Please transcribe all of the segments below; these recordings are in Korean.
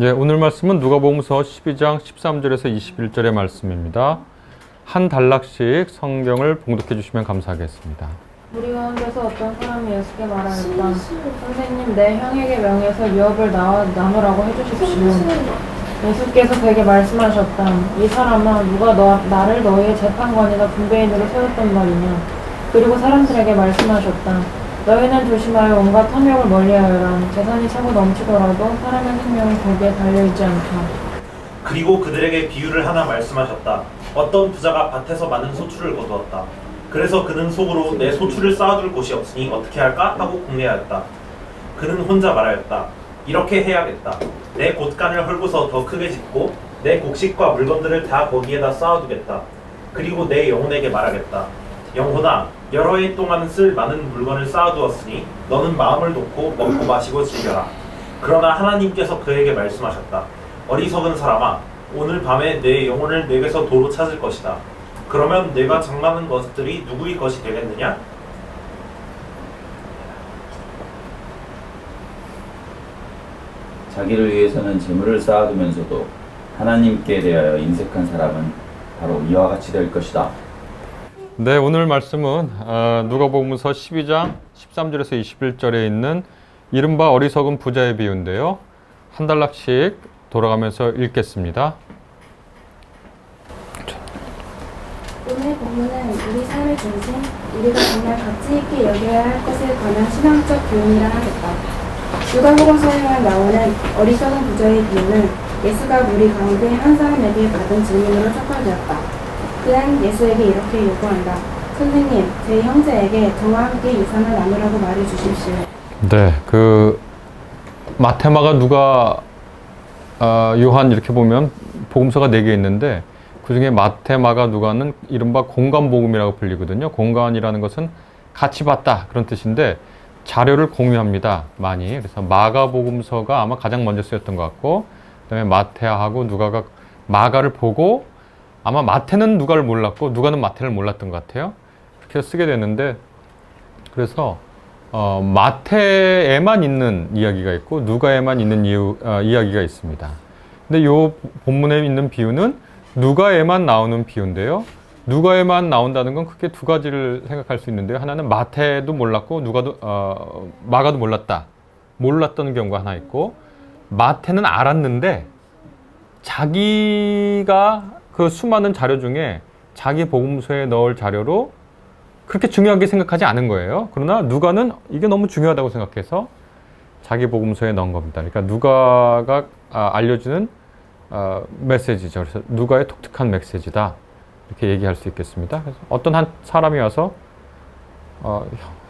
예, 오늘 말씀은 누가복음서 12장 13절에서 21절의 말씀입니다. 한 단락씩 성경을 봉독해 주시면 감사하겠습니다. 우리 가운데서 어떤 사람이 예수께 말하였다. 선생님, 내 형에게 명해서 유업을 나누라고 해주십시오. 예수께서 그에게 말씀하셨다. 이 사람아, 누가 나를 너희의 재판관이나 분배인으로 세웠단 말이냐. 그리고 사람들에게 말씀하셨다. 너희는 조심하여 온갖 탐욕을 멀리하여라. 재산이 차고 넘치더라도 사람의 생명이 거기에 달려있지 않다. 그리고 그들에게 비유를 하나 말씀하셨다. 어떤 부자가 밭에서 많은 소출을 거두었다. 그래서 그는 속으로 내 소출을 쌓아둘 곳이 없으니 어떻게 할까 하고 궁리하였다. 그는 혼자 말하였다. 이렇게 해야겠다. 내 곳간을 헐고서 더 크게 짓고 내 곡식과 물건들을 다 거기에다 쌓아두겠다. 그리고 내 영혼에게 말하겠다. 영혼아, 여러 해 동안 쓸 많은 물건을 쌓아두었으니 너는 마음을 놓고 먹고 마시고 즐겨라. 그러나 하나님께서 그에게 말씀하셨다. 어리석은 사람아, 오늘 밤에 내 영혼을 내게서 도로 찾을 것이다. 그러면 내가 장만한 것들이 누구의 것이 되겠느냐? 자기를 위해서는 재물을 쌓아두면서도 하나님께 대하여 인색한 사람은 바로 이와 같이 될 것이다. 네, 오늘 말씀은 누가복음서 12장 13절에서 21절에 있는 이른바 어리석은 부자의 비유인데요. 한 단락씩 돌아가면서 읽겠습니다. 오늘 본문은 우리 삶의 중심, 우리가 정말 가치 있게 여겨야 할 것에 관한 신앙적 교훈이라 하겠다. 누가복음서에 나오는 어리석은 부자의 비유는 예수가 우리 가운데 한 사람에게 받은 질문으로 촉발되었다. 그는 예수에게 이렇게 요구한다. 선생님, 제 형제에게 저와 함께 유산을 나누라고 말해 주십시오. 네, 마태, 마가, 누가, 요한 이렇게 보면 복음서가 4개 있는데 그 중에 마태, 마가, 누가는 이른바 공간복음이라고 불리거든요. 공간이라는 것은 같이 봤다 그런 뜻인데 자료를 공유합니다. 많이. 그래서 마가복음서가 아마 가장 먼저 쓰였던 것 같고 그다음에 마태하고 누가가 마가를 보고 아마 마태는 누가를 몰랐고 누가는 마태를 몰랐던 것 같아요. 그렇게 쓰게 됐는데 그래서 마태에만 있는 이야기가 있고 누가에만 있는 이야기가 있습니다. 근데 이 본문에 있는 비유는 누가에만 나오는 비유인데요. 누가에만 나온다는 건 크게 두 가지를 생각할 수 있는데요. 하나는 마태도 몰랐고 마가도 몰랐던 경우가 하나 있고 마태는 알았는데 자기가 그 수많은 자료 중에 자기 복음서에 넣을 자료로 그렇게 중요하게 생각하지 않은 거예요. 그러나 누가는 이게 너무 중요하다고 생각해서 자기 복음서에 넣은 겁니다. 그러니까 누가가 알려주는 메시지죠. 그래서 누가의 독특한 메시지다. 이렇게 얘기할 수 있겠습니다. 그래서 어떤 한 사람이 와서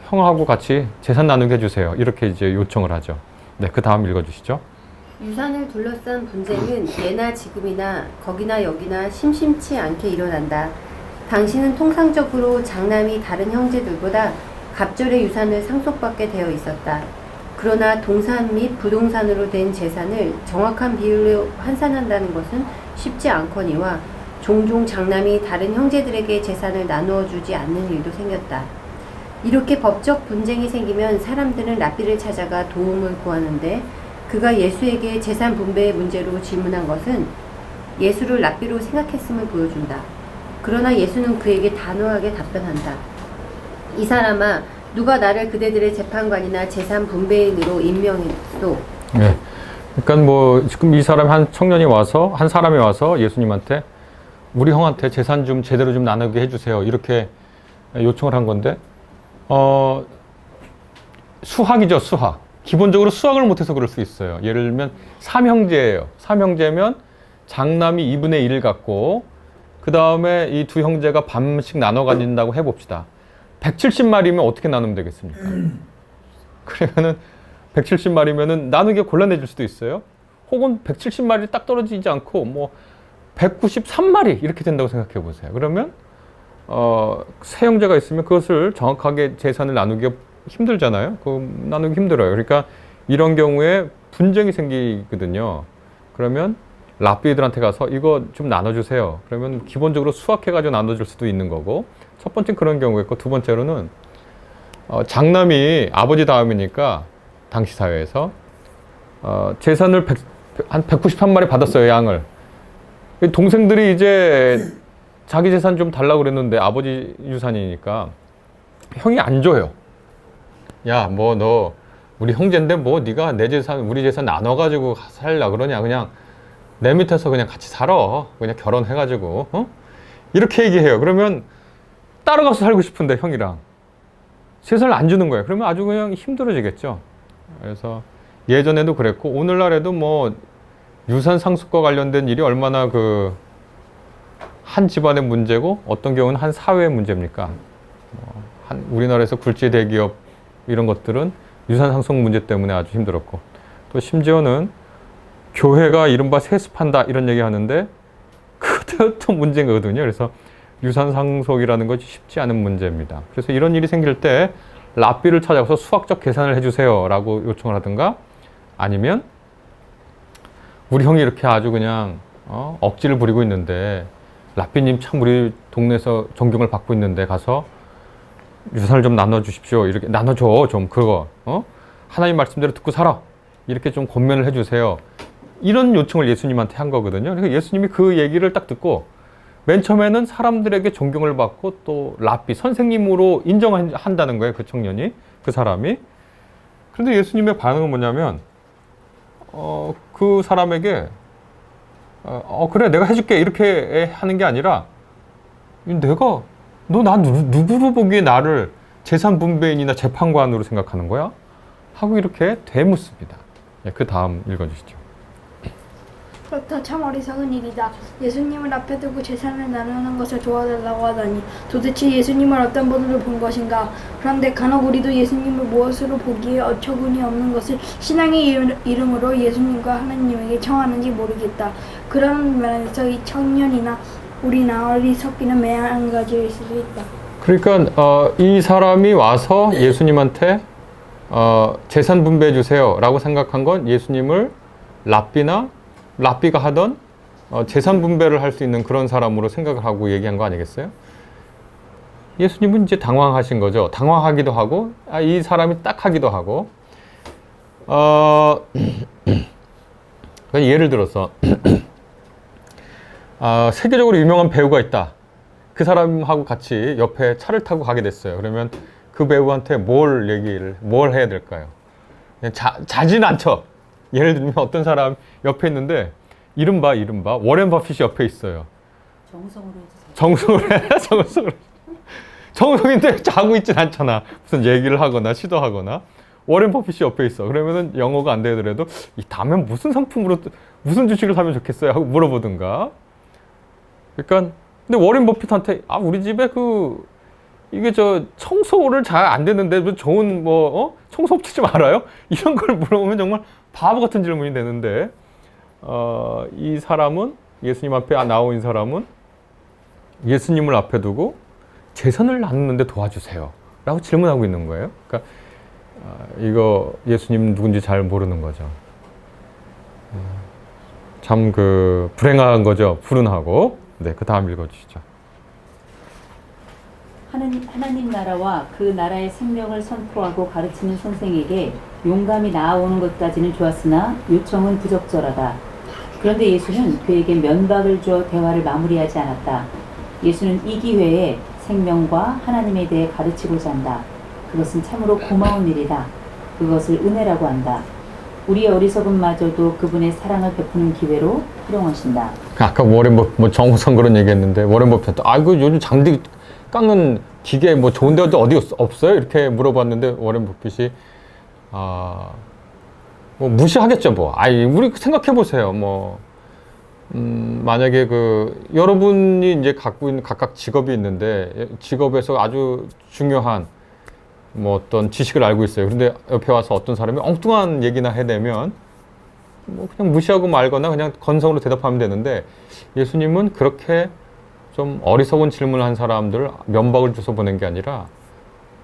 형하고 같이 재산 나누게 해주세요. 이렇게 이제 요청을 하죠. 네, 그 다음 읽어주시죠. 유산을 둘러싼 분쟁은 예나 지금이나 거기나 여기나 심심치 않게 일어난다. 당신은 통상적으로 장남이 다른 형제들보다 갑절의 유산을 상속받게 되어 있었다. 그러나 동산 및 부동산으로 된 재산을 정확한 비율로 환산한다는 것은 쉽지 않거니와 종종 장남이 다른 형제들에게 재산을 나누어 주지 않는 일도 생겼다. 이렇게 법적 분쟁이 생기면 사람들은 랍비를 찾아가 도움을 구하는데 그가 예수에게 재산 분배의 문제로 질문한 것은 예수를 랍비로 생각했음을 보여준다. 그러나 예수는 그에게 단호하게 답변한다. 이 사람아, 누가 나를 그대들의 재판관이나 재산 분배인으로 임명했소? 네. 그러니까 지금 이 사람이 한 사람이 와서 예수님한테 우리 형한테 재산 좀 제대로 좀 나누게 해주세요. 이렇게 요청을 한 건데, 수학이죠, 수학. 기본적으로 수학을 못해서 그럴 수 있어요. 예를 들면, 3형제예요. 3형제면 장남이 2분의 1을 갖고, 그 다음에 이 두 형제가 반씩 나눠 가진다고 해봅시다. 170마리면 어떻게 나누면 되겠습니까? 그러면은 170마리면은 나누기가 곤란해질 수도 있어요. 혹은 170마리 딱 떨어지지 않고 193마리 이렇게 된다고 생각해 보세요. 그러면 세 형제가 있으면 그것을 정확하게 재산을 나누기가 힘들잖아요. 나누기 힘들어요. 그러니까 이런 경우에 분쟁이 생기거든요. 그러면 랍비들한테 가서 이거 좀 나눠주세요. 그러면 기본적으로 수학해가지고 나눠줄 수도 있는 거고, 첫 번째는 그런 경우였고, 두 번째로는 장남이 아버지 다음이니까 당시 사회에서 재산을 한 191마리 받았어요, 양을. 동생들이 이제 자기 재산 좀 달라고 그랬는데 아버지 유산이니까 형이 안 줘요. 야, 뭐 너 우리 형제인데 뭐 네가 내 재산 우리 재산 나눠가지고 살라 그러냐. 그냥 내 밑에서 그냥 같이 살아. 그냥 결혼해가지고 어? 이렇게 얘기해요. 그러면 따라가서 살고 싶은데 형이랑 재산을 안 주는 거예요. 그러면 아주 그냥 힘들어지겠죠. 그래서 예전에도 그랬고 오늘날에도 뭐 유산 상속과 관련된 일이 얼마나 그 한 집안의 문제고 어떤 경우는 한 사회의 문제입니까? 한 우리나라에서 굴지 대기업 이런 것들은 유산 상속 문제 때문에 아주 힘들었고 또 심지어는 교회가 이른바 세습한다 이런 얘기 하는데 그것도 또 문제인 거거든요. 그래서 유산 상속이라는 것이 쉽지 않은 문제입니다. 그래서 이런 일이 생길 때 랍비를 찾아가서 수학적 계산을 해주세요 라고 요청을 하든가 아니면 우리 형이 이렇게 아주 그냥 억지를 부리고 있는데 랍비님 참 우리 동네에서 존경을 받고 있는데 가서 유산을 좀 나눠주십시오. 이렇게 나눠줘 좀 그거 하나님 말씀대로 듣고 살아. 이렇게 좀 권면을 해주세요. 이런 요청을 예수님한테 한 거거든요. 그러니까 예수님이 그 얘기를 딱 듣고 맨 처음에는 사람들에게 존경을 받고 또 랍비 선생님으로 인정한다는 거예요. 그 청년이 그 사람이. 그런데 예수님의 반응은 뭐냐면 그 사람에게 그래 내가 해줄게 이렇게 하는 게 아니라 내가 너 나 누구로 보기에 나를 재산 분배인이나 재판관으로 생각하는 거야? 하고 이렇게 되묻습니다. 그 다음 읽어주시죠. 그렇다 참 어리석은 일이다. 예수님을 앞에 두고 재산을 나누는 것을 도와달라고 하다니 도대체 예수님을 어떤 분으로 본 것인가. 그런데 간혹 우리도 예수님을 무엇으로 보기에 어처구니 없는 것을 신앙의 이름으로 예수님과 하나님에게 청하는지 모르겠다. 그런 면에서 이 청년이나 우리나 어리석기는 매한가지일 수도 있다. 그러니까 이 사람이 와서 예수님한테 재산 분배해 주세요 라고 생각한 건 예수님을 랍비가 하던 재산 분배를 할 수 있는 그런 사람으로 생각을 하고 얘기한 거 아니겠어요? 예수님은 이제 당황하신 거죠. 당황하기도 하고 이 사람이 딱 하기도 하고 예를 들어서 세계적으로 유명한 배우가 있다. 그 사람하고 같이 옆에 차를 타고 가게 됐어요. 그러면 그 배우한테 뭘 해야 될까요? 그냥 자진 않죠. 예를 들면 어떤 사람 옆에 있는데 이른바 워렌 버핏이 옆에 있어요. 정성으로 해주세요. 정성인데 자고 있진 않잖아. 무슨 얘기를 하거나 시도하거나. 워렌 버핏이 옆에 있어. 그러면은 영어가 안 되더라도 다음에 무슨 상품으로 무슨 주식을 사면 좋겠어요 하고 물어보든가. 그러니까 근데 워렌 버핏한테 우리 집에 이게 청소를 잘 안 되는데 좋은 청소업체 좀 알아요? 이런 걸 물어보면 정말 바보 같은 질문이 되는데 이 사람은 예수님 앞에 나온 사람은 예수님을 앞에 두고 재산을 나누는데 도와주세요 라고 질문하고 있는 거예요. 그러니까 이거 예수님 누군지 잘 모르는 거죠. 참 불행한 거죠. 불운하고. 네, 그 다음 읽어주시죠. 하나님 나라와 그 나라의 생명을 선포하고 가르치는 선생에게 용감히 나아오는 것까지는 좋았으나 요청은 부적절하다. 그런데 예수는 그에게 면박을 줘 대화를 마무리하지 않았다. 예수는 이 기회에 생명과 하나님에 대해 가르치고자 한다. 그것은 참으로 고마운 일이다. 그것을 은혜라고 한다. 우리의 어리석음마저도 그분의 사랑을 베푸는 기회로 활용하신다. 아까 워렌 버핏 정우성 그런 얘기했는데 워렌 버핏한테 이거 요즘 장비 깎는 기계 좋은 데도 어디 없어요? 이렇게 물어봤는데 워렌 버핏이 무시하겠죠 우리 생각해 보세요. 만약에 여러분이 이제 갖고 있는 각각 직업이 있는데 직업에서 아주 중요한 어떤 지식을 알고 있어요. 그런데 옆에 와서 어떤 사람이 엉뚱한 얘기나 해대면 그냥 무시하고 말거나 그냥 건성으로 대답하면 되는데 예수님은 그렇게 좀 어리석은 질문을 한 사람들 면박을 줘서 보낸 게 아니라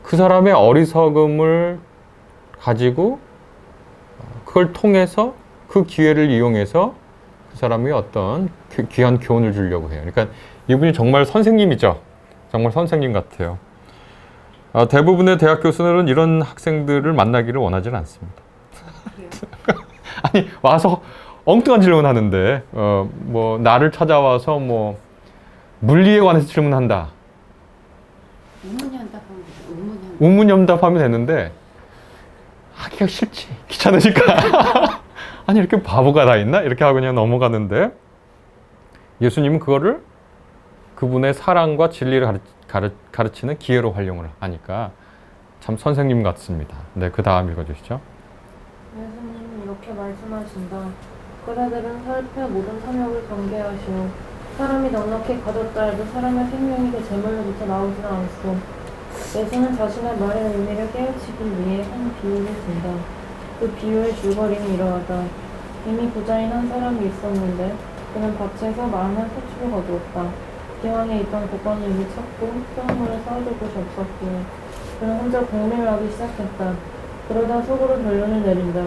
그 사람의 어리석음을 가지고 그걸 통해서 그 기회를 이용해서 그 사람이 어떤 귀한 교훈을 주려고 해요. 그러니까 이분이 정말 선생님이죠. 정말 선생님 같아요. 대부분의 대학 교수들은 이런 학생들을 만나기를 원하지는 않습니다. 아니 와서 엉뚱한 질문하는데 뭐 나를 찾아와서 뭐 물리에 관해서 질문한다. 우문현답하면 되죠. 우문현답하면 되는데 하기가 싫지. 귀찮으니까. 아니 이렇게 바보가 다 있나? 이렇게 하고 그냥 넘어가는데 예수님은 그거를 그분의 사랑과 진리를 가르치는 기회로 활용을 하니까 참 선생님 같습니다. 네, 그 다음 읽어주시죠. 예수님이 이렇게 말씀하신다. 그대들은 살펴 모든 탐욕을 경계하시오. 사람이 넉넉히 가졌다 해도 사람의 생명이 그 재물로부터 나오지는 않소. 예수는 자신의 말의 의미를 깨우치기 위해 한 비유를 든다. 그 비유의 줄거리는 이러하다. 이미 부자인 한 사람이 있었는데 그는 밭에서 많은 소출을 거두었다. 기왕에 있던 곳간을 이미 찾고 수확물을 쌓아둘 곳이 없었기에 그는 혼자 공리를 하기 시작했다. 그러다 속으로 결론을 내린다.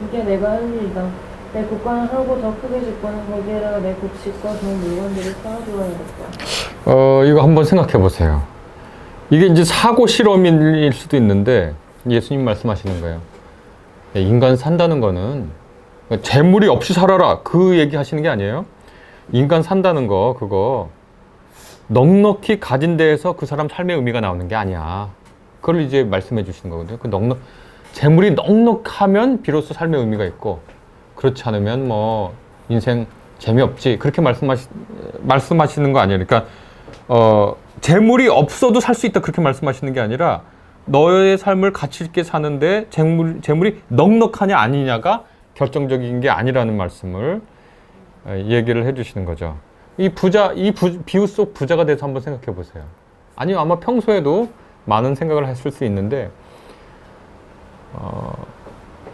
이게 내가 할 일이다. 내 곳간을 헐고 더 크게 짓고는 거기에다가 내 곡식과 좋은 물건들을 쌓아두어야겠다. 이거 한번 생각해 보세요. 이게 이제 사고 실험일 수도 있는데 예수님 말씀하시는 거예요. 인간 산다는 거는 재물이 없이 살아라 그 얘기 하시는 게 아니에요. 인간 산다는 거 그거 넉넉히 가진 데에서 그 사람 삶의 의미가 나오는 게 아니야. 그걸 이제 말씀해 주시는 거거든요. 그 재물이 넉넉하면 비로소 삶의 의미가 있고 그렇지 않으면 뭐 인생 재미없지 그렇게 말씀하시는 거 아니에요. 그러니까 재물이 없어도 살 수 있다 그렇게 말씀하시는 게 아니라 너의 삶을 가치 있게 사는데 재물이 넉넉하냐 아니냐가 결정적인 게 아니라는 말씀을 얘기를 해주시는 거죠. 이 비유 속 부자가 돼서 한번 생각해 보세요. 아니요, 아마 평소에도 많은 생각을 했을 수 있는데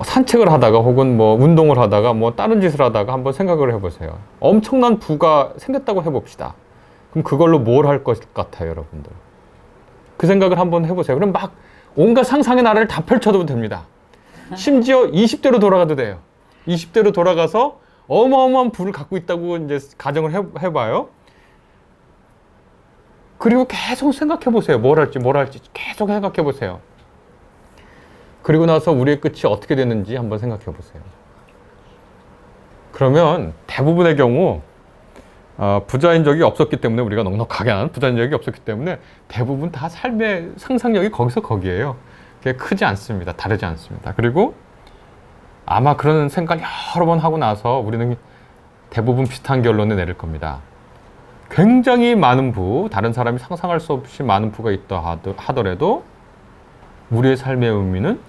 산책을 하다가 혹은 뭐 운동을 하다가 뭐 다른 짓을 하다가 한번 생각을 해보세요. 엄청난 부가 생겼다고 해봅시다. 그럼 그걸로 뭘 할 것 같아요, 여러분들? 그 생각을 한번 해보세요. 그럼 막 온갖 상상의 나라를 다 펼쳐도 됩니다. 심지어 20대로 돌아가도 돼요. 20대로 돌아가서 어마어마한 부를 갖고 있다고 이제 가정을 해봐요. 그리고 계속 생각해 보세요. 뭘 할지 계속 생각해 보세요. 그리고 나서 우리의 끝이 어떻게 되는지 한번 생각해 보세요. 그러면 대부분의 경우 부자인 적이 없었기 때문에 우리가 넉넉하게 한 부자인 적이 없었기 때문에 대부분 다 삶의 상상력이 거기서 거기에요. 그게 크지 않습니다. 다르지 않습니다. 그리고 아마 그런 생각 여러 번 하고 나서 우리는 대부분 비슷한 결론을 내릴 겁니다. 굉장히 많은 부, 다른 사람이 상상할 수 없이 많은 부가 있다 하더라도 우리의 삶의 의미는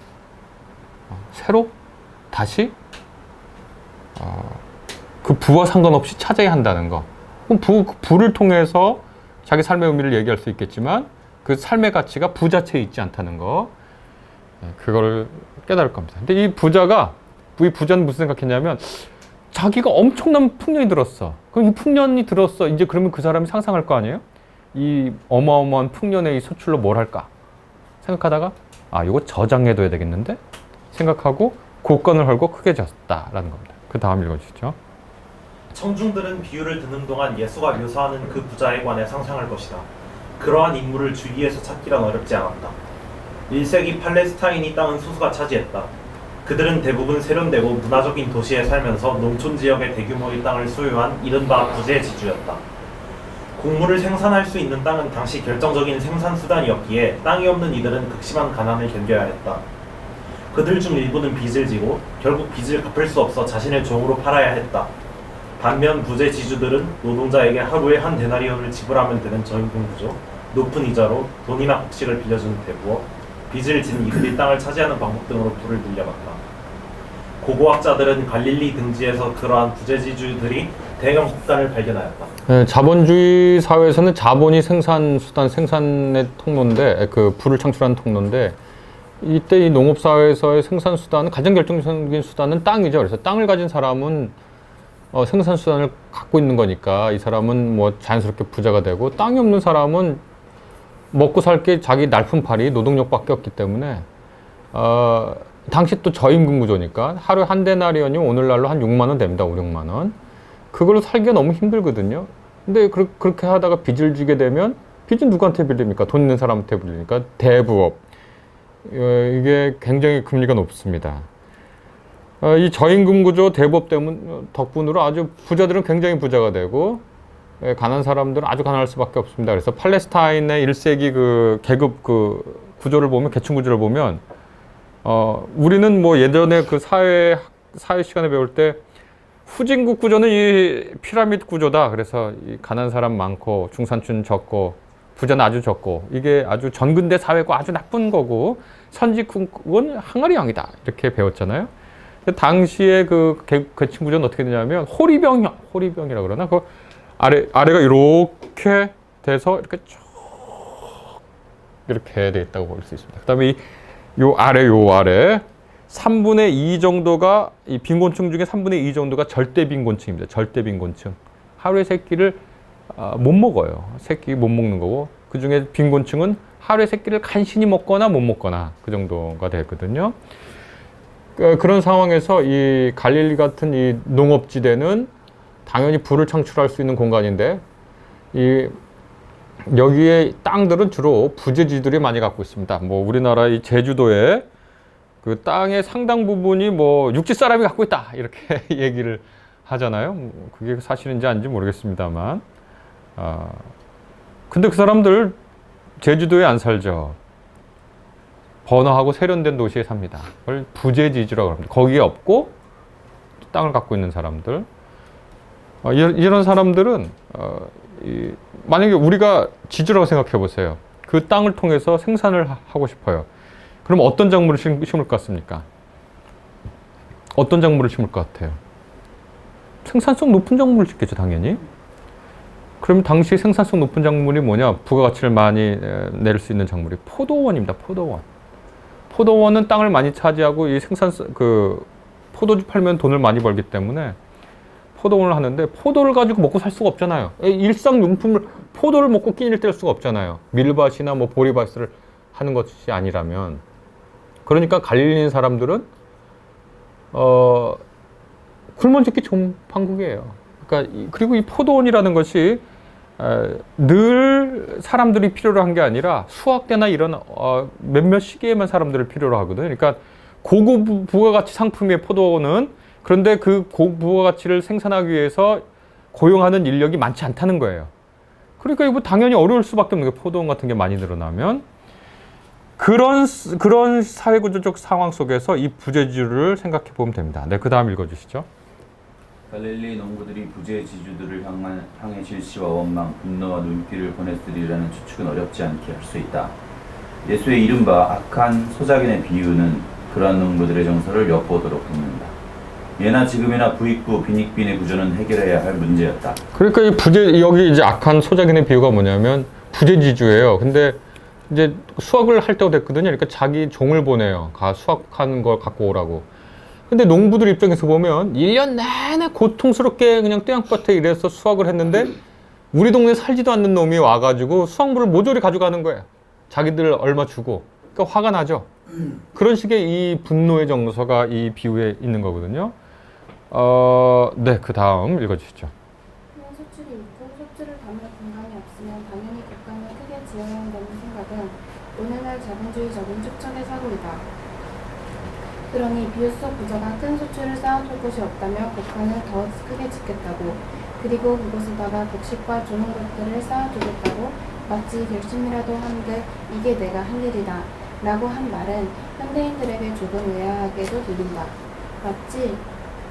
새로 다시 그 부와 상관없이 찾아야 한다는 거. 부를 통해서 자기 삶의 의미를 얘기할 수 있겠지만 그 삶의 가치가 부 자체에 있지 않다는 거. 그거를 깨달을 겁니다. 근데 이 부자는 무슨 생각했냐면 자기가 엄청난 풍년이 들었어. 그럼 이 풍년이 들었어. 이제 그러면 그 사람이 상상할 거 아니에요? 이 어마어마한 풍년의 이 소출로 뭘 할까? 생각하다가 이거 저장해둬야 되겠는데? 생각하고 곳간을 헐고 크게 졌다라는 겁니다. 그 다음 읽어주시죠. 청중들은 비유를 듣는 동안 예수가 묘사하는 그 부자에 관해 상상할 것이다. 그러한 인물을 주위에서 찾기란 어렵지 않았다. 1세기 팔레스타인이 땅은 소수가 차지했다. 그들은 대부분 세련되고 문화적인 도시에 살면서 농촌 지역의 대규모의 땅을 소유한 이른바 부재지주였다. 곡물을 생산할 수 있는 땅은 당시 결정적인 생산 수단이었기에 땅이 없는 이들은 극심한 가난을 견뎌야 했다. 그들 중 일부는 빚을 지고 결국 빚을 갚을 수 없어 자신을 종으로 팔아야 했다. 반면 부재지주들은 노동자에게 하루에 한 데나리온을 지불하면 되는 저임금 구조, 높은 이자로 돈이나 곡식을 빌려주는 대부업, 빚을 진 이들이 땅을 차지하는 방법 등으로 부를 늘려갔다. 고고학자들은 갈릴리 등지에서 그러한 부재지주들이 대형 곡간을 발견하였다. 네, 자본주의 사회에서는 자본이 생산의 통로인데, 그 부를 창출하는 통로인데, 이때 이 농업사회에서의 생산수단은, 가장 결정적인 수단은 땅이죠. 그래서 땅을 가진 사람은 생산수단을 갖고 있는 거니까 이 사람은 뭐 자연스럽게 부자가 되고, 땅이 없는 사람은 먹고 살 게 자기 날품팔이 노동력밖에 없기 때문에 당시 또 저임금 구조니까 하루에 한 데나리온이면 오늘날로 한 6만 원 됩니다. 5, 6만 원. 그걸로 살기가 너무 힘들거든요. 근데 그렇게 하다가 빚을 지게 되면 빚은 누구한테 빌립니까? 돈 있는 사람한테 빌리니까 대부업. 이게 굉장히 금리가 높습니다. 이 저임금 구조 대법 덕분으로 아주 부자들은 굉장히 부자가 되고 가난한 사람들은 아주 가난할 수밖에 없습니다. 그래서 팔레스타인의 1세기 그 계급 그 구조를 보면 계층 구조를 보면 우리는 뭐 예전에 그 사회 시간에 배울 때 후진국 구조는 이 피라미드 구조다. 그래서 이 가난한 사람 많고 중산층 적고 부자는 아주 적고 이게 아주 전근대 사회고 아주 나쁜 거고 선진국은 항아리형이다. 이렇게 배웠잖아요. 당시에 그 계층 구조는 어떻게 되냐면 호리병이라 그러나 그 아래가 이렇게 돼서 이렇게 쭉 이렇게 돼 있다고 볼 수 있습니다. 그다음에 요 아래 3분의 2 정도가 이 빈곤층 중에 3분의 2 정도가 절대 빈곤층입니다. 절대 빈곤층. 하루에 세 끼를 못 먹어요. 세 끼 못 먹는 거고 그 중에 빈곤층은 하루에 세 끼를 간신히 먹거나 못 먹거나 그 정도가 되거든요. 그런 상황에서 이 갈릴리 같은 이 농업지대는 당연히 부를 창출할 수 있는 공간인데 여기에 땅들은 주로 부재지들이 많이 갖고 있습니다. 뭐 우리나라 이 제주도에 그 땅의 상당 부분이 뭐 육지 사람이 갖고 있다 이렇게 얘기를 하잖아요. 그게 사실인지 아닌지 모르겠습니다만, 근데 그 사람들 제주도에 안 살죠. 번화하고 세련된 도시에 삽니다. 그걸 부재지주라고 합니다. 거기에 없고 땅을 갖고 있는 사람들. 이런 사람들은 만약에 우리가 지주라고 생각해 보세요. 그 땅을 통해서 생산을 하고 싶어요. 그럼 어떤 작물을 심을 것 같습니까? 어떤 작물을 심을 것 같아요? 생산성 높은 작물을 짓겠죠, 당연히. 그럼 당시 생산성 높은 작물이 뭐냐? 부가가치를 많이 낼 수 있는 작물이 포도원입니다. 포도원. 포도원은 땅을 많이 차지하고 이 포도주 팔면 돈을 많이 벌기 때문에 포도원을 하는데 포도를 가지고 먹고 살 수가 없잖아요. 일상용품을 포도를 먹고 끼니를 뗄 수가 없잖아요. 밀밭이나 뭐 보리밭을 하는 것이 아니라면. 그러니까 갈릴리 사람들은 굶어 죽기 좋은 판국이에요. 그러니까 그리고 이 포도원이라는 것이 늘 사람들이 필요로 한 게 아니라 수확대나 이런 몇몇 시기에만 사람들을 필요로 하거든요. 그러니까 고급 부가가치 상품의 포도원은 그런데 그 고부가가치를 생산하기 위해서 고용하는 인력이 많지 않다는 거예요. 그러니까 이거 당연히 어려울 수밖에 없는 게 포도원 같은 게 많이 늘어나면 그런 사회구조적 상황 속에서 이 부재지주를 생각해 보면 됩니다. 네, 그 다음 읽어주시죠. 갈릴리 농부들이 부재지주들을 향해 질시와 원망, 분노와 눈길을 보냈으리라는 추측은 어렵지 않게 할 수 있다. 예수의 이른바 악한 소작인의 비유는 그러한 농부들의 정서를 엿보도록 돕는다. 예나 지금이나 부익부, 빈익빈의 구조는 해결해야 할 문제였다. 그러니까 여기 이제 악한 소작인의 비유가 뭐냐면 부재지주예요. 근데 이제 수확을 할 때가 됐거든요. 그러니까 자기 종을 보내요. 수확하는 걸 갖고 오라고. 근데 농부들 입장에서 보면 1년 내내 고통스럽게 그냥 뙤약볕에 일해서 수확을 했는데 우리 동네에 살지도 않는 놈이 와가지고 수확물을 모조리 가져가는 거예요. 자기들 얼마 주고. 그러니까 화가 나죠. 그런 식의 이 분노의 정서가 이 비유에 있는 거거든요. 네, 그 다음 읽어주시죠. 큰 소출이 있고 소출을 담을 공간이 없으면 당연히 국간을 크게 지어야 한다는 생각은 오늘날 자본주의적인 축척의 사고이다. 그러니 비유 속 부자가 큰 소출을 쌓아둘 곳이 없다면 국간을 더 크게 짓겠다고, 그리고 그곳에다가 곡식과 좋은 것들을 쌓아두겠다고 마치 결심이라도 한 듯 이게 내가 할 일이다 라고 한 말은 현대인들에게 조금 의아하게도 들린다. 마치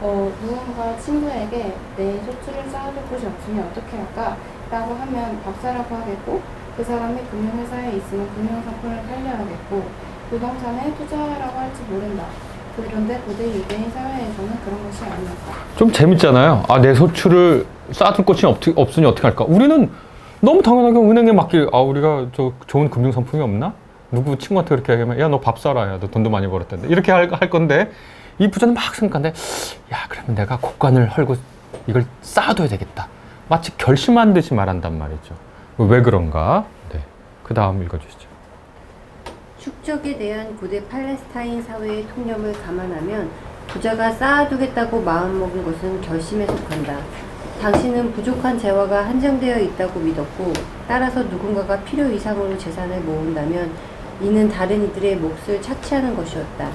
누군가 친구에게 내 소출을 쌓아둘 곳이 없으니 어떻게 할까? 라고 하면 박사라고 하겠고, 그 사람이 금융회사에 있으면 금융상품을 팔려 하겠고, 부동산에 투자하라고 할지 모른다. 그런데 고대 유대인 사회에서는 그런 것이 아니었다. 좀 재밌잖아요. 내 소출을 쌓아둘 곳이 없으니 어떻게 할까? 우리는 너무 당연하게 은행에 맡길, 우리가 좋은 금융상품이 없나? 누구 친구한테 그렇게 얘기하면, 야, 너 밥 사라. 야, 너 돈도 많이 벌었던데. 이렇게 할 건데, 이 부자는 막 생각하는데, 야, 그러면 내가 곡간을 헐고 이걸 쌓아둬야 되겠다. 마치 결심한 듯이 말한단 말이죠. 왜 그런가? 네. 그 다음 읽어주시죠. 축적에 대한 고대 팔레스타인 사회의 통념을 감안하면 부자가 쌓아두겠다고 마음먹은 것은 결심에 속한다. 당신은 부족한 재화가 한정되어 있다고 믿었고, 따라서 누군가가 필요 이상으로 재산을 모은다면 이는 다른 이들의 몫을 차치하는 것이었다.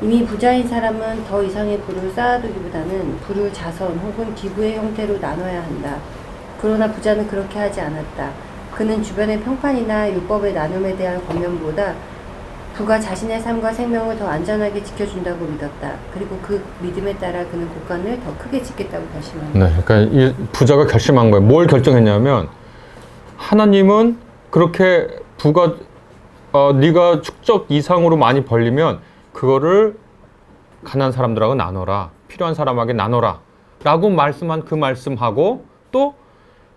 이미 부자인 사람은 더 이상의 부를 쌓아두기보다는 부를 자선 혹은 기부의 형태로 나눠야 한다. 그러나 부자는 그렇게 하지 않았다. 그는 주변의 평판이나 율법의 나눔에 대한 권면보다 부가 자신의 삶과 생명을 더 안전하게 지켜준다고 믿었다. 그리고 그 믿음에 따라 그는 곳간을 더 크게 짓겠다고 결심한다. 네, 그러니까 이 부자가 결심한 거예요. 뭘 결정했냐면 하나님은 그렇게 부가 네가 축적 이상으로 많이 벌리면 그거를 가난한 사람들하고 나눠라. 필요한 사람에게 나눠라. 라고 말씀한 그 말씀하고 또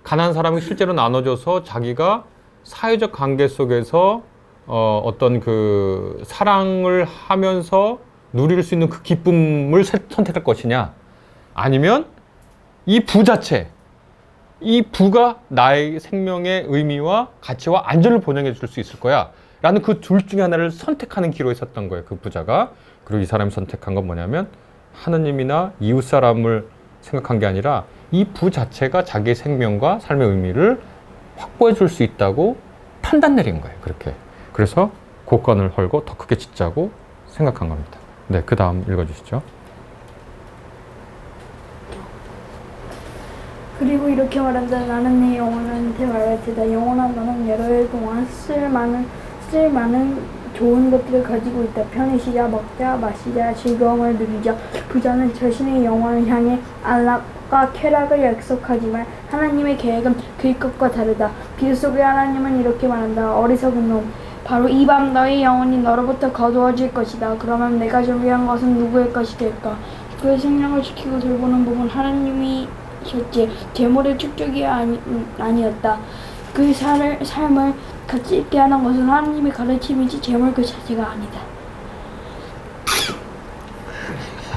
가난한 사람이 실제로 나눠줘서 자기가 사회적 관계 속에서 어떤 그 사랑을 하면서 누릴 수 있는 그 기쁨을 선택할 것이냐 아니면 이 부 자체 이 부가 나의 생명의 의미와 가치와 안전을 보장해 줄 수 있을 거야 라는 그 둘 중에 하나를 선택하는 기로에 섰던 거예요. 그 부자가. 그리고 이 사람이 선택한 건 뭐냐면 하느님이나 이웃 사람을 생각한 게 아니라 이 부 자체가 자기의 생명과 삶의 의미를 확보해 줄 수 있다고 판단 내린 거예요. 그렇게. 그래서 곳간을 헐고 더 크게 짓자고 생각한 겁니다. 네, 그 다음 읽어주시죠. 그리고 이렇게 말한다. 나는 내 영혼한테 말할 테다. 영혼아, 너는 여러 해 동안 쓸 많은 좋은 것들을 가지고 있다. 편히 쉬자, 먹자, 마시자, 즐거움을 누리자. 부자는 자신의 영혼을 향해 안락과 쾌락을 약속하지만 하나님의 계획은 그의 것과 다르다. 비유 속에 하나님은 이렇게 말한다. 어리석은 놈, 바로 이 밤 너의 영혼이 너로부터 거두어질 것이다. 그러면 내가 준비한 것은 누구의 것이 될까? 그의 생명을 지키고 돌보는 법은 하나님이셨지 재물의 축적이 아니었다. 그의 삶을 가치 있게 하는 것은 하나님의 가르침이지 재물 그 자체가 아니다.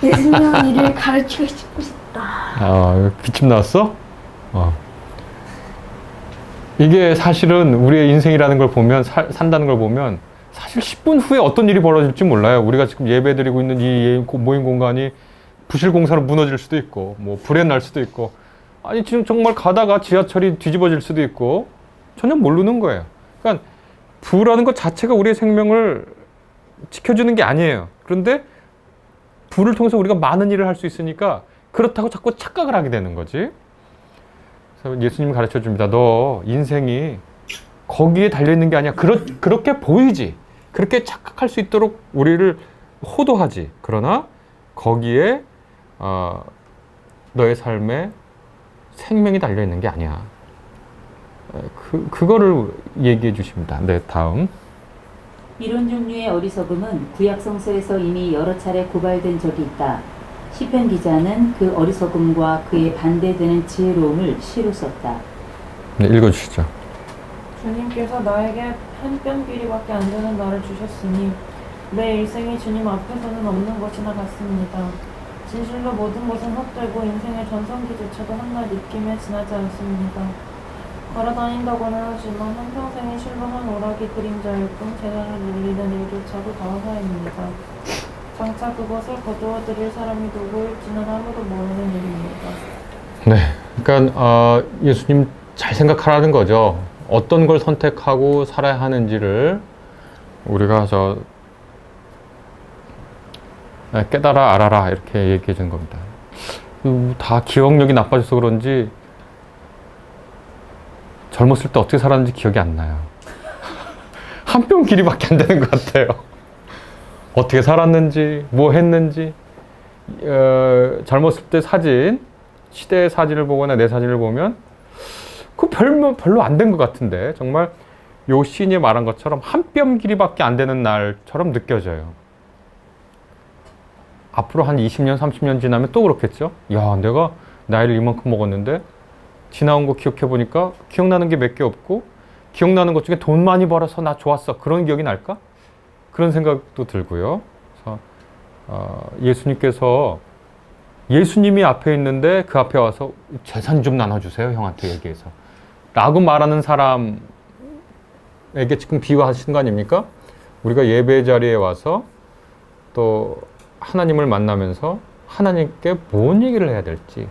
예수님은 이를 가르치고 싶으셨다. 아, 기침 나왔어? 이게 사실은 우리의 인생이라는 걸 보면, 산다는 걸 보면 사실 10분 후에 어떤 일이 벌어질지 몰라요. 우리가 지금 예배 드리고 있는 이 모임 공간이 부실 공사로 무너질 수도 있고, 뭐 불에 날 수도 있고, 아니 지금 정말 가다가 지하철이 뒤집어질 수도 있고 전혀 모르는 거예요. 그러니까 부라는 것 자체가 우리의 생명을 지켜주는 게 아니에요. 그런데 부를 통해서 우리가 많은 일을 할 수 있으니까 그렇다고 자꾸 착각을 하게 되는 거지. 그래서 예수님이 가르쳐 줍니다. 너 인생이 거기에 달려있는 게 아니야. 그렇게 보이지. 그렇게 착각할 수 있도록 우리를 호도하지. 그러나 거기에 너의 삶에 생명이 달려있는 게 아니야. 그거를 얘기해 주십니다. 네, 다음. 이런 종류의 어리석음은 구약 성서에서 이미 여러 차례 고발된 적이 있다. 시편 기자는 그 어리석음과 그에 반대되는 지혜로움을 시로 썼다. 네, 읽어주시죠. 주님께서 나에게 한 뼘 길이밖에 안 되는 날을 주셨으니 내 일생이 주님 앞에서는 없는 것이나 같습니다. 진실로 모든 것은 헛되고 인생의 전성기조차도 한낱 입김에 지나지 않습니다. 걸어다닌다고는 하지만 한평생이 실로 한 오락이 그림자일 뿐 재산을 늘리는 일조차도 다 허사입니다. 장차 그것을 거두어 드릴 사람이 누구일지는 아무도 모르는 일입니다. 네, 그러니까 예수님 잘 생각하라는 거죠. 어떤 걸 선택하고 살아야 하는지를 우리가 깨달아 알아라 이렇게 얘기해 주는 겁니다. 다 기억력이 나빠져서 그런지 젊었을 때 어떻게 살았는지 기억이 안 나요. 한 뼘 길이밖에 안 되는 것 같아요. 어떻게 살았는지, 뭐 했는지, 젊었을 때 사진, 시대의 사진을 보거나 내 사진을 보면 그 별로 안 된 것 같은데 정말 요 시인이 말한 것처럼 한 뼘 길이밖에 안 되는 날처럼 느껴져요. 앞으로 한 20년, 30년 지나면 또 그렇겠죠? 야, 내가 나이를 이만큼 먹었는데 지나온 거 기억해보니까 기억나는 게 몇 개 없고 기억나는 것 중에 돈 많이 벌어서 나 좋았어. 그런 기억이 날까? 그런 생각도 들고요. 그래서 예수님께서 예수님이 앞에 있는데 그 앞에 와서 재산 좀 나눠주세요. 형한테 얘기해서. 라고 말하는 사람에게 지금 비유하시는 거 아닙니까? 우리가 예배 자리에 와서 또 하나님을 만나면서 하나님께 뭔 얘기를 해야 될지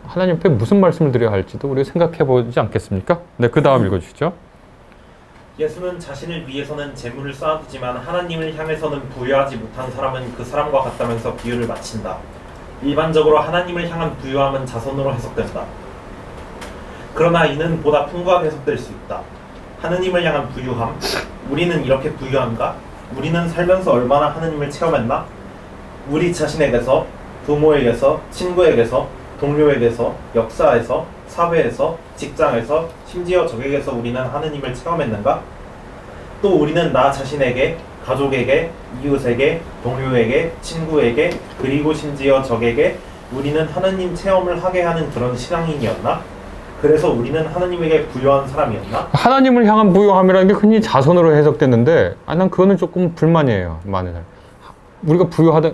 하나님 앞에 무슨 말씀을 드려야 할지도 우리가 생각해 보지 않겠습니까? 네, 그 다음 읽어주시죠. 예수는 자신을 위해서는 재물을 쌓아두지만 하나님을 향해서는 부유하지 못한 사람은 그 사람과 같다면서 비유를 마친다. 일반적으로 하나님을 향한 부유함은 자선으로 해석된다. 그러나 이는 보다 풍부하게 해석될 수 있다. 하느님을 향한 부유함? 우리는 이렇게 부유한가? 우리는 살면서 얼마나 하느님을 체험했나? 우리 자신에게서, 부모에게서, 친구에게서, 동료에게서, 역사에서, 사회에서, 직장에서, 심지어 적에게서 우리는 하느님을 체험했는가? 또 우리는 나 자신에게, 가족에게, 이웃에게, 동료에게, 친구에게, 그리고 심지어 적에게 우리는 하느님 체험을 하게 하는 그런 신앙인이었나? 그래서 우리는 하나님에게 부유한 사람이었나? 하나님을 향한 부유함이라는 게 흔히 자선으로 해석됐는데, 난 그거는 조금 불만이에요. 많은 우리가 부유하다,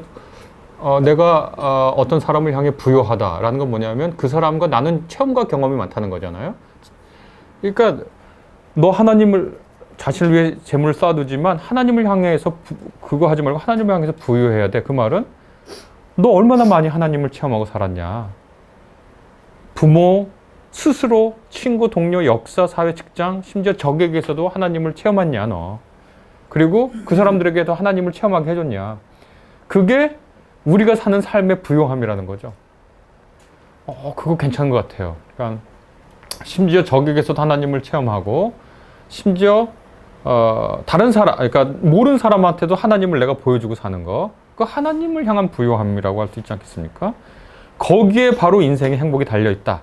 내가 어떤 사람을 향해 부유하다라는 건 뭐냐면 그 사람과 나는 체험과 경험이 많다는 거잖아요. 그러니까 너 하나님을 자신을 위해 재물을 쌓아두지만 하나님을 향해서 그거 하지 말고 하나님을 향해서 부유해야 돼. 그 말은 너 얼마나 많이 하나님을 체험하고 살았냐. 부모, 스스로, 친구, 동료, 역사, 사회, 직장, 심지어 적에게서도 하나님을 체험했냐 너. 그리고 그 사람들에게도 하나님을 체험하게 해줬냐. 그게 우리가 사는 삶의 부유함이라는 거죠. 그거 괜찮은 것 같아요. 그러니까 심지어 적에게서도 하나님을 체험하고 심지어 다른 사람, 그러니까 모르는 사람한테도 하나님을 내가 보여주고 사는 거. 그 하나님을 향한 부유함이라고 할 수 있지 않겠습니까? 거기에 바로 인생의 행복이 달려있다.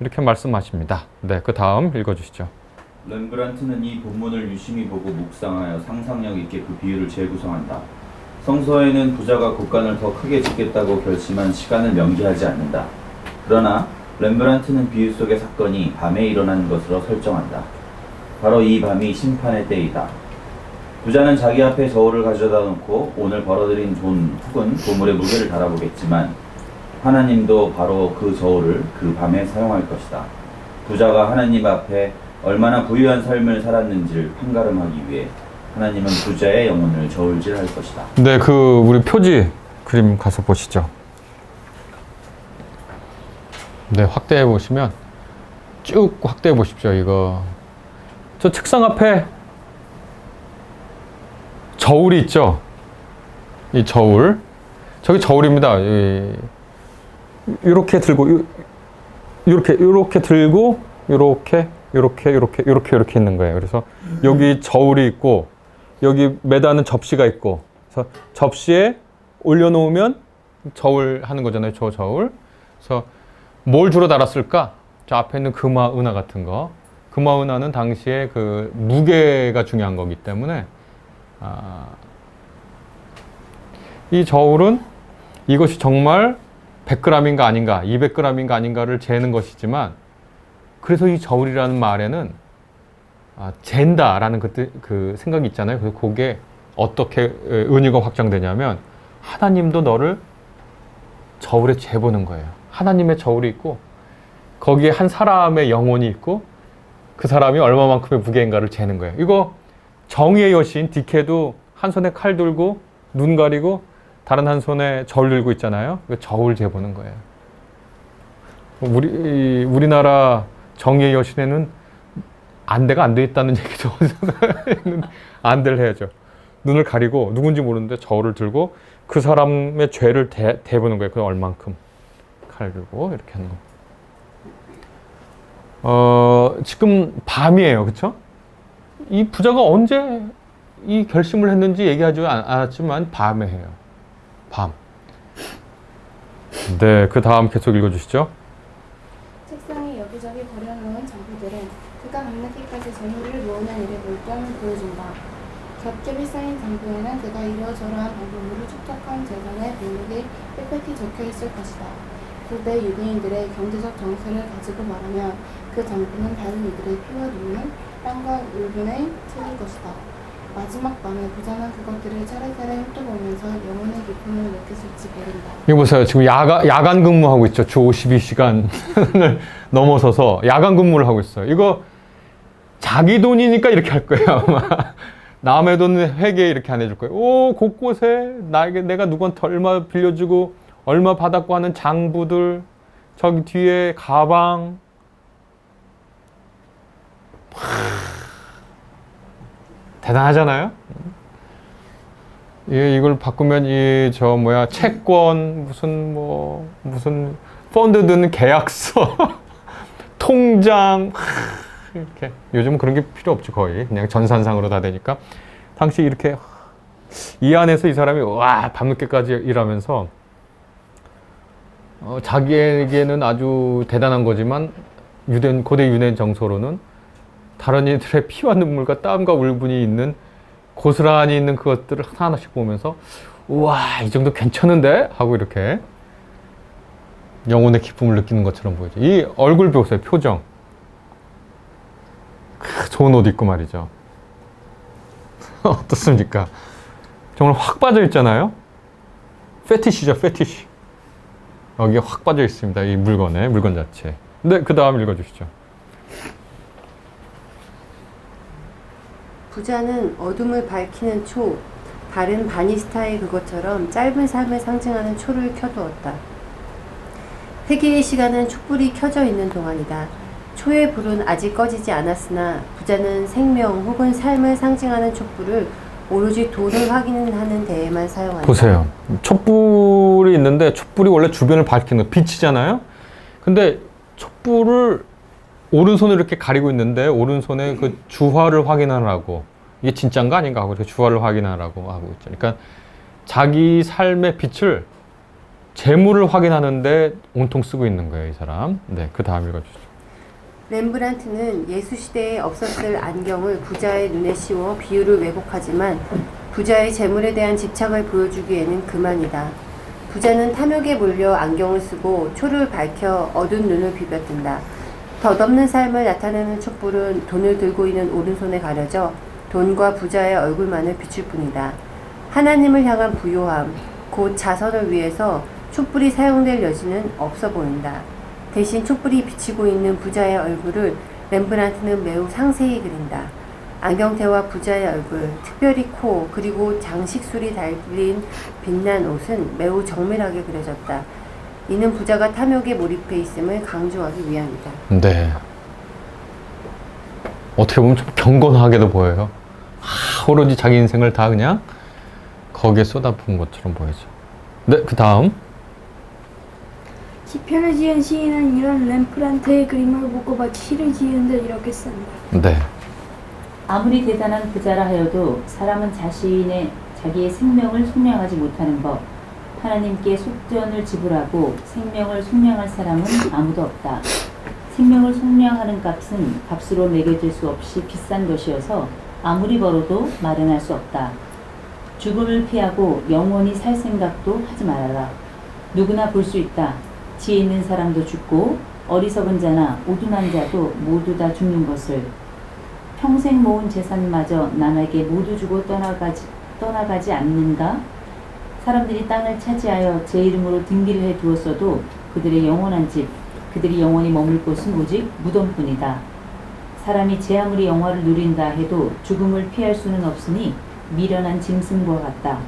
이렇게 말씀하십니다. 네, 그 다음 읽어주시죠. 렘브란트는 이 본문을 유심히 보고 묵상하여 상상력 있게 그 비유를 재구성한다. 성서에는 부자가 곳간을 더 크게 짓겠다고 결심한 시간을 명기하지 않는다. 그러나 렘브란트는 비유 속의 사건이 밤에 일어나는 것으로 설정한다. 바로 이 밤이 심판의 때이다. 부자는 자기 앞에 저울을 가져다 놓고 오늘 벌어들인 돈 혹은 보물의 무게를 달아보겠지만 하나님도 바로 그 저울을 그 밤에 사용할 것이다. 부자가 하나님 앞에 얼마나 부유한 삶을 살았는지를 판가름하기 위해 하나님은 부자의 영혼을 저울질할 것이다. 네, 우리 표지 그림 가서 보시죠. 네, 확대해 보시면 쭉 확대해 보십시오. 이거 저 책상 앞에 저울이 있죠. 이 저울, 저기 저울입니다. 이렇게 들고 이렇게 들고 이렇게 있는 거예요. 그래서 여기 저울이 있고 여기 매다는 접시가 있고, 그래서 접시에 올려놓으면 저울 하는 거잖아요. 저 저울. 그래서 뭘 주로 달았을까? 저 앞에 있는 금화, 은하 같은 거. 금화, 은하는 당시에 그 무게가 중요한 거기 때문에 이 저울은 이것이 정말 100g인가 아닌가, 200g인가 아닌가를 재는 것이지만, 그래서 이 저울이라는 말에는 잰다라는 그 생각이 있잖아요. 그래서 그게 어떻게 은유가 확장되냐면 하나님도 너를 저울에 재보는 거예요. 하나님의 저울이 있고 거기에 한 사람의 영혼이 있고 그 사람이 얼마만큼의 무게인가를 재는 거예요. 이거 정의의 여신 디케도 한 손에 칼 들고 눈 가리고 다른 한 손에 저울 들고 있잖아요. 저울 재보는 거예요. 우리나라 정의의 여신에는 안대가 안 돼 있다는 얘기죠. 안대를 해야죠. 눈을 가리고 누군지 모르는데 저울을 들고 그 사람의 죄를 대보는 거예요. 그 얼만큼 칼 들고 이렇게 하는 거. 지금 밤이에요, 그렇죠? 이 부자가 언제 이 결심을 했는지 얘기하지 않았지만 밤에 해요. 밤. 네, 그 다음 계속 읽어주시죠. 책상에 여기저기 버려놓은 장부들은 그가 밤늦게까지 재물을 모으는 일에 몰두함을 보여준다. 겹겹이 쌓인 장부에는 그가 이러저러한 방법으로 축적한 재산의 목록이 빽빽히 적혀있을 것이다. 고대 유대인들의 경제적 정세를 가지고 말하면 그 장부는 다른 이들의 피와 눈물, 땀과 울분의 책일 것이다. 마지막 밤에 부자는 그것들을 차례차례 훑어보면서 영혼의 기쁨을 느꼈을지 모른다. 이거 보세요. 지금 야간 근무하고 있죠. 주 52시간을 넘어서서 야간 근무를 하고 있어요. 이거 자기 돈이니까 이렇게 할 거예요. 아마. 남의 돈 회계 이렇게 안 해줄 거예요. 곳곳에 내가 누구한테 얼마 빌려주고 얼마 받았고 하는 장부들, 저기 뒤에 가방. 대단하잖아요. 이걸 바꾸면 채권 무슨 펀드 든 계약서 통장 이렇게 요즘은 그런 게 필요 없지 거의 그냥 전산상으로 다 되니까 당시 이렇게 이 안에서 이 사람이 밤늦게까지 일하면서 자기에게는 아주 대단한 거지만 고대 유대 정서로는 다른 이들의 피와 눈물과 땀과 울분이 있는 고스란히 있는 그것들을 하나하나씩 보면서 우와 이 정도 괜찮은데? 하고 이렇게 영혼의 기쁨을 느끼는 것처럼 보이죠. 이 얼굴 보세요. 표정. 좋은 옷 입고 말이죠. 어떻습니까? 정말 확 빠져 있잖아요. 페티시죠. 페티시. 여기에 확 빠져 있습니다. 이 물건 자체. 네, 그 다음 읽어주시죠. 부자는 어둠을 밝히는 초, 다른 바니스타의 그것처럼 짧은 삶을 상징하는 초를 켜두었다. 회개의 시간은 촛불이 켜져 있는 동안이다. 초의 불은 아직 꺼지지 않았으나 부자는 생명 혹은 삶을 상징하는 촛불을 오로지 돈을 확인하는 데에만 사용한다. 보세요. 촛불이 있는데 촛불이 원래 주변을 밝히는 빛이잖아요. 근데 촛불을 오른손으로 이렇게 가리고 있는데 오른손에 그 주화를 확인하라고 이게 진짜인가 아닌가 하고 이렇게 주화를 확인하라고 하고 있죠. 그러니까 자기 삶의 빛을 재물을 확인하는데 온통 쓰고 있는 거예요, 이 사람. 네, 그 다음 읽어주시죠. 렘브란트는 예수 시대에 없었을 안경을 부자의 눈에 씌워 비유를 왜곡하지만 부자의 재물에 대한 집착을 보여주기에는 그만이다. 부자는 탐욕에 몰려 안경을 쓰고 초를 밝혀 어두운 눈을 비벼뜬다. 덧없는 삶을 나타내는 촛불은 돈을 들고 있는 오른손에 가려져 돈과 부자의 얼굴만을 비출 뿐이다. 하나님을 향한 부요함, 곧 자선을 위해서 촛불이 사용될 여지는 없어 보인다. 대신 촛불이 비치고 있는 부자의 얼굴을 렘브란트는 매우 상세히 그린다. 안경테와 부자의 얼굴, 특별히 코, 그리고 장식술이 달린 빛난 옷은 매우 정밀하게 그려졌다. 이는 부자가 탐욕에 몰입해 있음을 강조하기 위함이다. 네. 어떻게 보면 좀 경건하게도 보여요. 오로지 자기 인생을 다 그냥 거기에 쏟아부은 것처럼 보이죠. 네, 그 다음. 시편을 지은 시인은 이런 렘브란트의 그림을 보고 마치 시를 지은 듯 이렇게 쓴다. 네. 아무리 대단한 부자라 하여도 사람은 자기의 생명을 속량하지 못하는 법. 하나님께 속전을 지불하고 생명을 속량할 사람은 아무도 없다. 생명을 속량하는 값은 값으로 매겨질 수 없이 비싼 것이어서 아무리 벌어도 마련할 수 없다. 죽음을 피하고 영원히 살 생각도 하지 말아라. 누구나 볼 수 있다. 지혜 있는 사람도 죽고 어리석은 자나 우둔한 자도 모두 다 죽는 것을. 평생 모은 재산마저 남에게 모두 주고 떠나가지 않는가? 사람들이 땅을 차지하여 제 이름으로 등기를 해 두었어도 그들의 영원한 집, 그들이 영원히 머물 곳은 오직 무덤뿐이다. 사람이 제 아무리 영화를 누린다 해도 죽음을 피할 수는 없으니 미련한 짐승과 같다.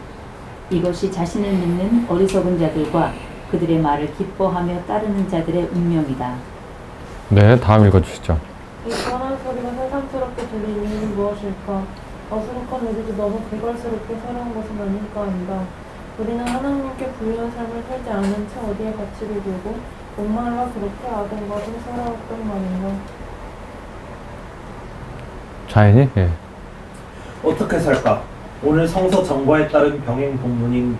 이것이 자신을 믿는 어리석은 자들과 그들의 말을 기뻐하며 따르는 자들의 운명이다. 네, 다음 읽어주시죠. 이 뻔한 소리가 새삼스럽게 들리는 이유는 무엇일까? 어수룩한 우리도 너무 개걸스럽게 살아온 것은 아닐까 한다. 우리는 하나님께 불리한 삶을 살지 않은 채 어디에 가치를 두고 목말라 그렇게 아된 것을 살아왔던 말인가. 자연이? 예. 어떻게 살까? 오늘 성서 정과에 따른 병행 본문인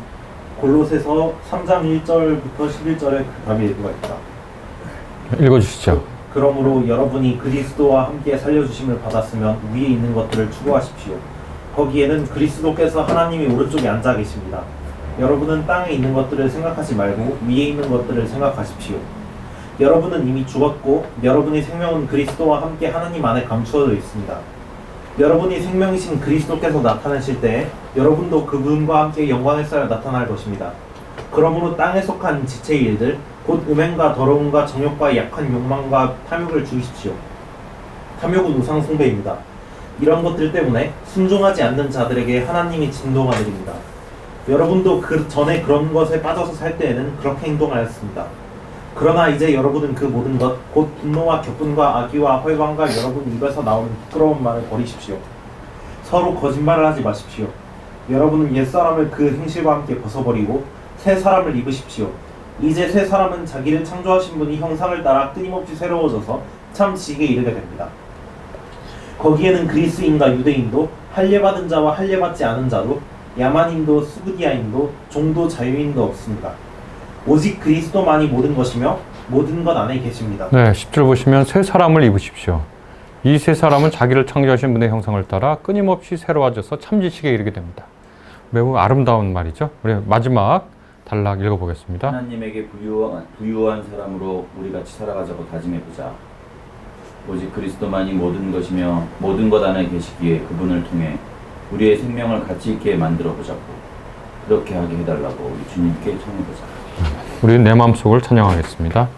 골로새서 3장 1절부터 11절에 그 답이 일부가 있다. 읽어주시죠. 그러므로 여러분이 그리스도와 함께 살려주심을 받았으면 위에 있는 것들을 추구하십시오. 거기에는 그리스도께서 하나님이 오른쪽에 앉아 계십니다. 여러분은 땅에 있는 것들을 생각하지 말고 위에 있는 것들을 생각하십시오. 여러분은 이미 죽었고 여러분의 생명은 그리스도와 함께 하나님 안에 감추어져 있습니다. 여러분이 생명이신 그리스도께서 나타나실 때 여러분도 그분과 함께 영광의 쌀에 나타날 것입니다. 그러므로 땅에 속한 지체의 일들, 곧 음행과 더러움과 정욕과 약한 욕망과 탐욕을 죽이십시오. 탐욕은 우상 숭배입니다. 이런 것들 때문에 순종하지 않는 자들에게 하나님이 진노하드립니다. 여러분도 그 전에 그런 것에 빠져서 살 때에는 그렇게 행동하였습니다. 그러나 이제 여러분은 그 모든 것, 곧 분노와 격분과 악의와 헐광과 여러분 입에서 나오는 부끄러운 말을 버리십시오. 서로 거짓말을 하지 마십시오. 여러분은 옛사람을 그 행실과 함께 벗어버리고 새 사람을 입으십시오. 이제 새 사람은 자기를 창조하신 분이 형상을 따라 끊임없이 새로워져서 참 지식에 이르게 됩니다. 거기에는 그리스인과 유대인도 할례받은 자와 할례받지 않은 자도 야만인도 수구디아인도 종도 자유인도 없습니다. 오직 그리스도만이 모든 것이며 모든 것 안에 계십니다. 네, 10절 보시면 새 사람을 입으십시오. 이 새 사람은 자기를 창조하신 분의 형상을 따라 끊임없이 새로워져서 참 지식에 이르게 됩니다. 매우 아름다운 말이죠. 우리 마지막 단락 읽어보겠습니다. 하나님에게 부유한 사람으로 우리 같이 살아가자고 다짐해보자. 오직 그리스도만이 모든 것이며 모든 것 안에 계시기에 그분을 통해 우리의 생명을 가치 있게 만들어 보자고. 그렇게 하게 해달라고 우리 주님께 청해보자. 우리 내 마음속을 찬양하겠습니다.